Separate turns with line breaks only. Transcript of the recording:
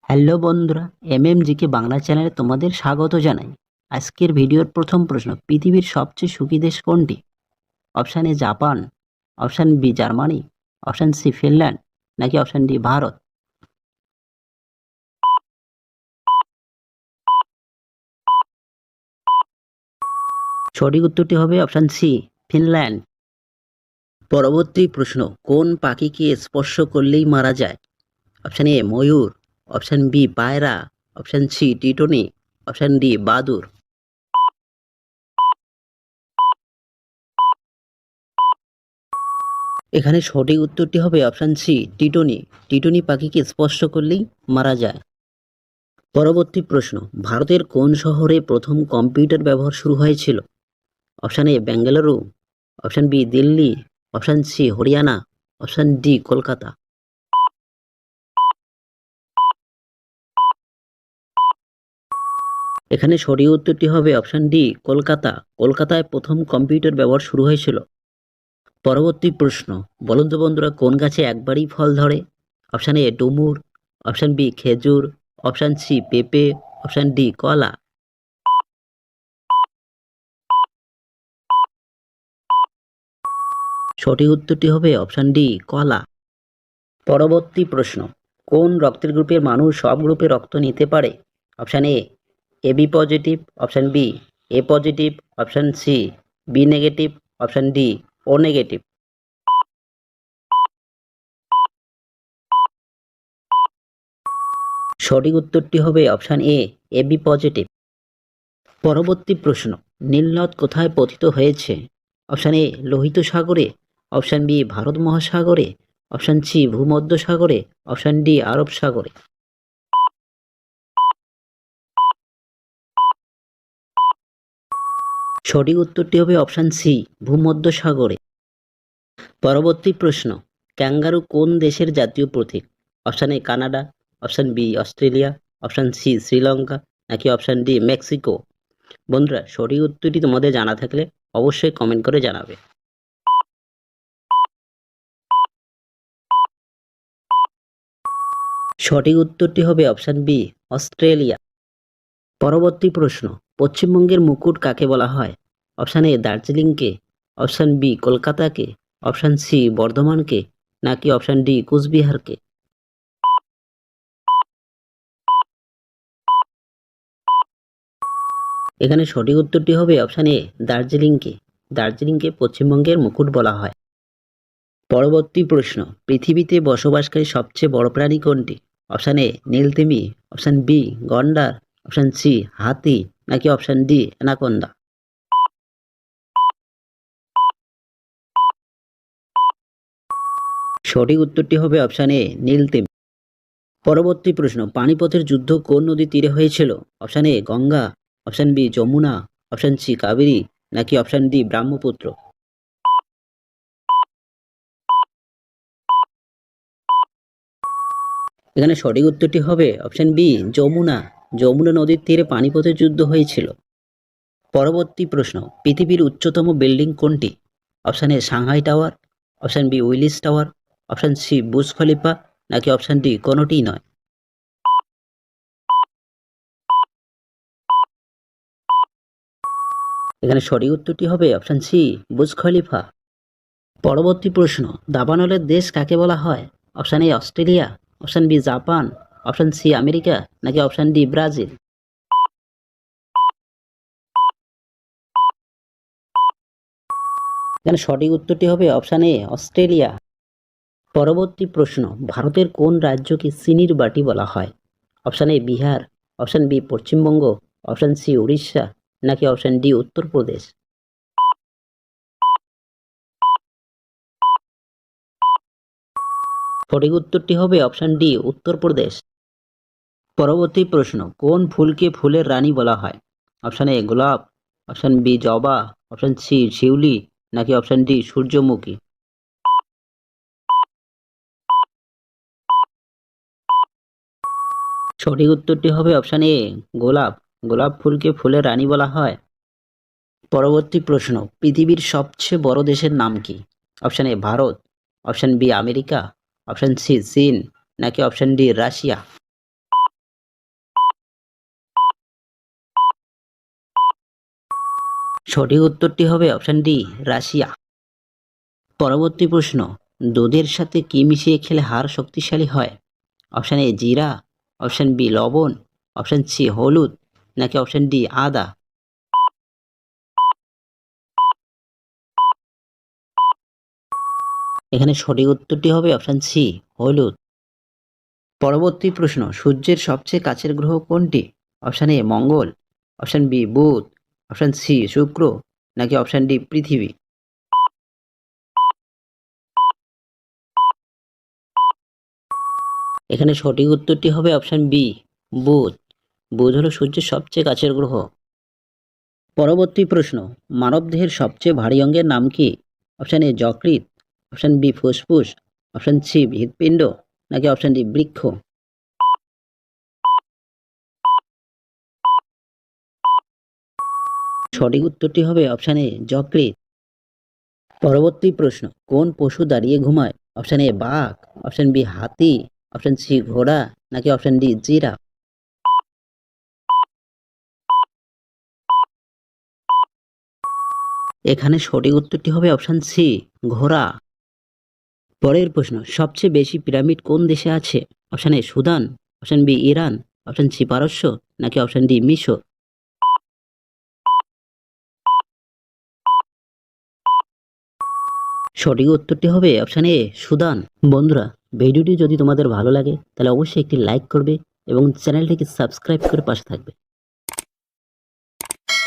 Hello বন্ধুরা, এমএমজিকে বাংলা চ্যানেলে তোমাদের স্বাগত জানাই। আজকের ভিডিওর প্রথম প্রশ্ন, পৃথিবীর সবচেয়ে সুখী দেশ কোনটি? Option A Japan, option B Germany, option C Finland, নাকি অপশান ডি ভারত? সঠিক উত্তরটি হবে অপশান সি ফিনল্যান্ড। পরবর্তী প্রশ্ন, কোন পাখিকে স্পর্শ করলেই মারা যায়? অপশান এ ময়ূর, অপশান বি পায়রা, অপশান সি টিটনি, অপশান ডি বাদুড়। এখানে সঠিক উত্তরটি হবে অপশান সি টিটনি। টিটনি পাখিকে স্পর্শ করলেই মারা যায়। পরবর্তী প্রশ্ন, ভারতের কোন শহরে প্রথম কম্পিউটার ব্যবহার শুরু হয়েছিল? Option A Bengaluru, option B Delhi, option C Haryana, option D Kolkata. এখানে সঠিক উত্তরটি হবে অপশান ডি কলকাতা। কলকাতায় প্রথম কম্পিউটার ব্যবহার শুরু হয়েছিল। পরবর্তী প্রশ্ন, বলুন তো বন্ধুরা, কোন গাছে একবারই ফল ধরে? অপশান এ ডুমুর, অপশান বি খেজুর, অপশান সি পেঁপে, অপশান ডি কলা। সঠিক উত্তরটি হবে অপশান ডি কলা। পরবর্তী প্রশ্ন, কোন রক্তের গ্রুপের মানুষ সব গ্রুপে রক্ত নিতে পারে? Option A AB positive, option B A positive, option C B negative, option D O negative. সঠিক উত্তরটি হবে অপশান এ এবি পজিটিভ। পরবর্তী প্রশ্ন, নীলনদ কোথায় পতিত হয়েছে? অপশান এ লোহিত সাগরে, অপশান বি ভারত মহাসাগরে, অপশান সি ভূমধ্য সাগরে, অপশান ডি আরব সাগরে। সঠিক উত্তরটি হবে অপশান সি ভূমধ্য সাগরে। পরবর্তী প্রশ্ন, ক্যাঙ্গারু কোন দেশের জাতীয় প্রতীক? Option A Canada, option B Australia, option C Sri Lanka, নাকি অপশান ডি মেক্সিকো। বন্ধুরা, সঠিক উত্তরটি তোমাদের জানা থাকলে অবশ্যই কমেন্ট করে জানাবে। সঠিক উত্তরটি হবে অপশান বি অস্ট্রেলিয়া। পরবর্তী প্রশ্ন, পশ্চিমবঙ্গের মুকুট কাকে বলা হয়? অপশান এ দার্জিলিংকে, অপশান বি কলকাতাকে, অপশান সি বর্ধমানকে, নাকি অপশান ডি কুচবিহারকে। এখানে সঠিক উত্তরটি হবে অপশান এ দার্জিলিংকে। দার্জিলিংকে পশ্চিমবঙ্গের মুকুট বলা হয়। পরবর্তী প্রশ্ন, পৃথিবীতে বসবাসকারী সবচেয়ে বড় প্রাণী কোনটি? অপশান এ নীলতিমি, অপশান বি গন্ডার, অপশান সি হাতি, নাকি অপশান ডি অ্যানাকোন্ডা। সঠিক উত্তরটি হবে অপশান এ নীলতিমি। পরবর্তী প্রশ্ন, পানিপথের যুদ্ধ কোন নদীর তীরে হয়েছিল? Option A Ganga, option B Yamuna, option C Kaveri, নাকি অপশান ডি ব্রহ্মপুত্র। এখানে সঠিক উত্তরটি হবে অপশান বি যমুনা। যমুনা নদীর তীরে পানিপথের যুদ্ধ হয়েছিল। পরবর্তী প্রশ্ন, পৃথিবীর উচ্চতম বিল্ডিং কোনটি? Option A Shanghai tower, option B Willis tower, option C Burj Khalifa, নাকি অপশান ডি কোনোটিই নয়। এখানে সঠিক উত্তরটি হবে অপশান সি বুর্জ খলিফা। পরবর্তী প্রশ্ন, দাবানলের দেশ কাকে বলা হয়? Option A Australia, option B Japan, option C America, নাকি অপশান ডি ব্রাজিল। এখানে সঠিক উত্তরটি হবে অপশান এ অস্ট্রেলিয়া। পরবর্তী প্রশ্ন, ভারতের কোন রাজ্যকে চিনির বাটি বলা হয়? Option A Bihar, option B Paschimbanga, option C Orissa, নাকি অপশান ডি উত্তরপ্রদেশ। সঠিক উত্তরটি হবে অপশান ডি উত্তরপ্রদেশ। পরবর্তী প্রশ্ন, কোন ফুলকে ফুলের রানী বলা হয়? অপশান এ গোলাপ, অপশান বি জবা, অপশান সি শিউলি, নাকি অপশান ডি সূর্যমুখী। সঠিক উত্তরটি হবে অপশান এ গোলাপ। গোলাপ ফুলকে ফুলের রানী বলা হয়। পরবর্তী প্রশ্ন, পৃথিবীর সবচেয়ে বড় দেশের নাম কি? Option A Bharat, option B America, option C চীন, নাকি অপশান ডি রাশিয়া। সঠিক উত্তরটি হবে অপশন ডি, রাশিয়া। পরবর্তী প্রশ্ন, দুধের সাথে কি মিশিয়ে খেলে হাড় শক্তিশালী হয়? অপশন এ জিরা, অপশন বি লবণ, অপশন সি হলুদ, নাকি অপশন ডি আদা? এখানে সঠিক উত্তরটি হবে অপশন সি, হলুদ। পরবর্তী প্রশ্ন, সূর্যের সবচেয়ে কাছের গ্রহ কোনটি? Option A Mangal, option B Budh, option C Shukra, নাকি অপশন ডি পৃথিবী? এখানে সঠিক উত্তরটি হবে অপশন বি, বুধ। বুধ হলো সূর্যের সবচেয়ে কাছের গ্রহ। পরবর্তী প্রশ্ন, মানবদেহের সবচেয়ে ভারী অঙ্গের নাম কি? অপশন এ যকৃৎ, অপশন বি ফুসফুস, অপশন সি হৃৎপিণ্ড, নাকি অপশন ডি বৃক্ক? সঠিক উত্তরটি হবে অপশন এ যকৃৎ। পরবর্তী প্রশ্ন, কোন পশু দাঁড়িয়ে ঘুমায়? অপশন এ বাঘ, অপশন বি হাতি, অপশন সি ঘোড়া, নাকি অপশন ডি জিরাফ? এখানে সঠিক উত্তরটি হবে অপশন সি, ঘোড়া। পরের প্রশ্ন, সবচেয়ে বেশি পিরামিড কোন দেশে আছে? Option A Sudan, option B Iran, option C পারস্য, নাকি অপশন ডি মিশর? সঠিক উত্তরটি হবে অপশন এ সুদান। বন্ধুরা, ভিডিওটি যদি তোমাদের ভালো লাগে তাহলে অবশ্যই একটি লাইক করবে এবং চ্যানেলটিকে সাবস্ক্রাইব করে পাশে থাকবে।